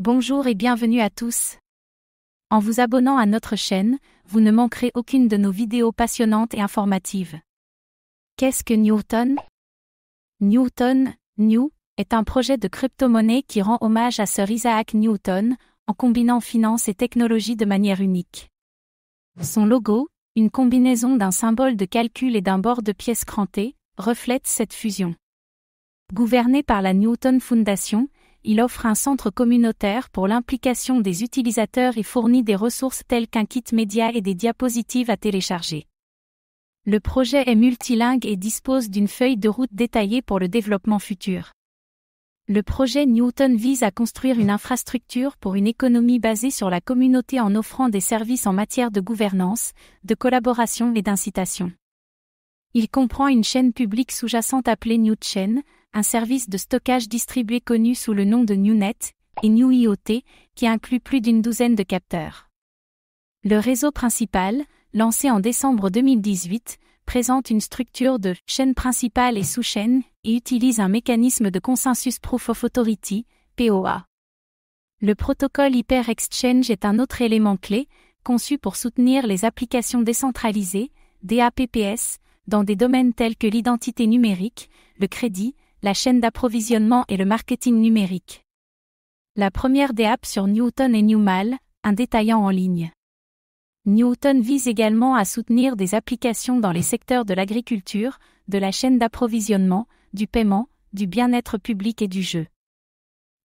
Bonjour et bienvenue à tous. En vous abonnant à notre chaîne, vous ne manquerez aucune de nos vidéos passionnantes et informatives. Qu'est-ce que Newton? Newton, New, est un projet de crypto-monnaie qui rend hommage à Sir Isaac Newton, en combinant finance et technologie de manière unique. Son logo, une combinaison d'un symbole de calcul et d'un bord de pièce cranté, reflète cette fusion. Gouverné par la Newton Foundation, il offre un centre communautaire pour l'implication des utilisateurs et fournit des ressources telles qu'un kit média et des diapositives à télécharger. Le projet est multilingue et dispose d'une feuille de route détaillée pour le développement futur. Le projet Newton vise à construire une infrastructure pour une économie basée sur la communauté en offrant des services en matière de gouvernance, de collaboration et d'incitation. Il comprend une chaîne publique sous-jacente appelée NewChain, un service de stockage distribué connu sous le nom de NewNet, et NewIoT, qui inclut plus d'une douzaine de capteurs. Le réseau principal, lancé en décembre 2018, présente une structure de chaîne principale et sous-chaîne et utilise un mécanisme de consensus Proof of Authority, POA. Le protocole Hyper Exchange est un autre élément clé, conçu pour soutenir les applications décentralisées, DApps, dans des domaines tels que l'identité numérique, le crédit, la chaîne d'approvisionnement et le marketing numérique. La première des apps sur Newton est Newmal, un détaillant en ligne. Newton vise également à soutenir des applications dans les secteurs de l'agriculture, de la chaîne d'approvisionnement, du paiement, du bien-être public et du jeu.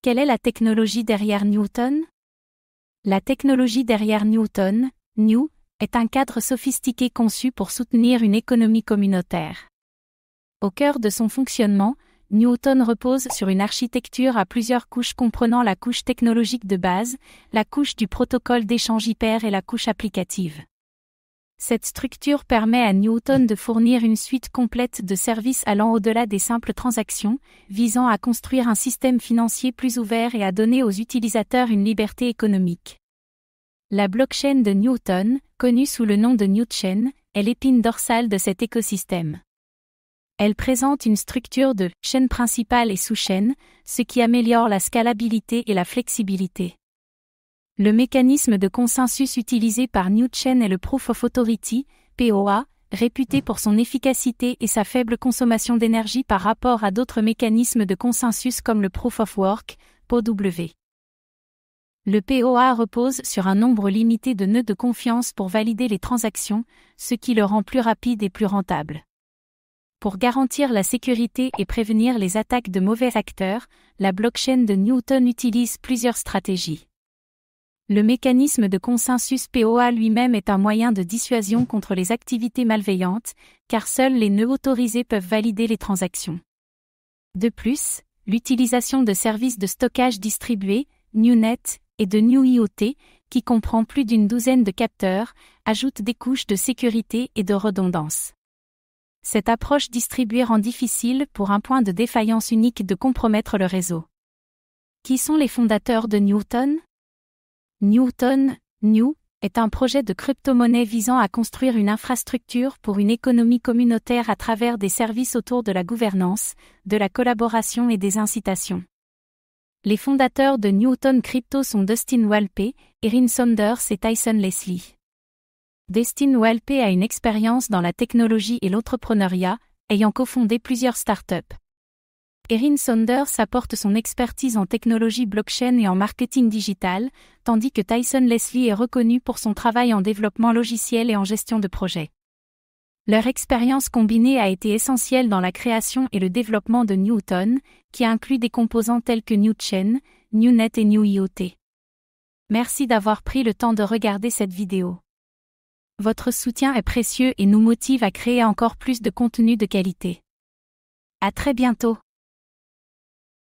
Quelle est la technologie derrière Newton? La technologie derrière Newton, New, est un cadre sophistiqué conçu pour soutenir une économie communautaire. Au cœur de son fonctionnement, Newton repose sur une architecture à plusieurs couches comprenant la couche technologique de base, la couche du protocole d'échange hyper et la couche applicative. Cette structure permet à Newton de fournir une suite complète de services allant au-delà des simples transactions, visant à construire un système financier plus ouvert et à donner aux utilisateurs une liberté économique. La blockchain de Newton, connue sous le nom de NewChain, est l'épine dorsale de cet écosystème. Elle présente une structure de chaîne principale et sous-chaîne, ce qui améliore la scalabilité et la flexibilité. Le mécanisme de consensus utilisé par NewChain est le Proof of Authority, POA, réputé pour son efficacité et sa faible consommation d'énergie par rapport à d'autres mécanismes de consensus comme le Proof of Work, POW. Le POA repose sur un nombre limité de nœuds de confiance pour valider les transactions, ce qui le rend plus rapide et plus rentable. Pour garantir la sécurité et prévenir les attaques de mauvais acteurs, la blockchain de Newton utilise plusieurs stratégies. Le mécanisme de consensus POA lui-même est un moyen de dissuasion contre les activités malveillantes, car seuls les nœuds autorisés peuvent valider les transactions. De plus, l'utilisation de services de stockage distribués, NewNet, et de NewIoT, qui comprend plus d'une douzaine de capteurs, ajoute des couches de sécurité et de redondance. Cette approche distribuée rend difficile pour un point de défaillance unique de compromettre le réseau. Qui sont les fondateurs de Newton? Newton, New, est un projet de crypto-monnaie visant à construire une infrastructure pour une économie communautaire à travers des services autour de la gouvernance, de la collaboration et des incitations. Les fondateurs de Newton Crypto sont Dustin Walpe, Erin Saunders et Tyson Leslie. Dustin Walpe a une expérience dans la technologie et l'entrepreneuriat, ayant cofondé plusieurs startups. Erin Saunders apporte son expertise en technologie blockchain et en marketing digital, tandis que Tyson Leslie est reconnu pour son travail en développement logiciel et en gestion de projets. Leur expérience combinée a été essentielle dans la création et le développement de Newton, qui inclut des composants tels que NewChain, NewNet et NewIoT. Merci d'avoir pris le temps de regarder cette vidéo. Votre soutien est précieux et nous motive à créer encore plus de contenu de qualité. À très bientôt.